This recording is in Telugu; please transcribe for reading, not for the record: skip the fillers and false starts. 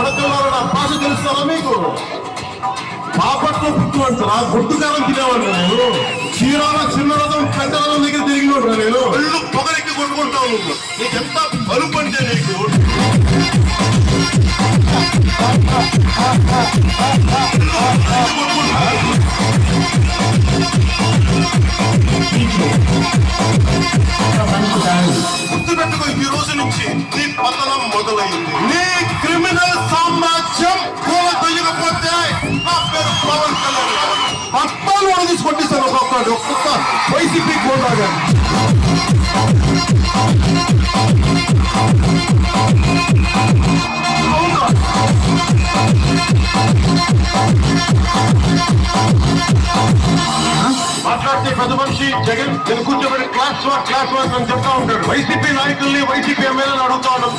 కొడకల్లారా భాష తెలుస్తారా మీకు? బాపట్లో పుట్టుకుంటారా? గుడ్డుకారం తినేవాడు నేను. చీరాల చిన్న రథం పెద్ద రథం దగ్గర తిరిగినోడ్రా నేను. ఒళ్ళు పొగరెక్కి కొట్టుకుంటావు నువ్వు. నీకెంత బలుపు అంటే నీకు. గుర్తుపెట్టుకో, ఈ రోజు నుంచి నీ పతనం మొదలైంది. నీ క్రిమినల్ సామ్రాజ్యం కూలదొయ్యకపోతే నా పేరు పవన్ కళ్యాణ్. పట్టాలు కూడా తీసుకొట్టిస్తాను ఒక్కొక్క వైసీపీ గోండాగా. మాట్లాడితే పెద్ద మనిషి జగన్ కూర్చోబెట్టి క్లాస్ వర్క్ అని చెప్తా ఉంటాడు. వైసీపీ నాయకుల్ని వైసీపీ ఎమ్మెల్యేలు అడుగుతా ఉన్నాం.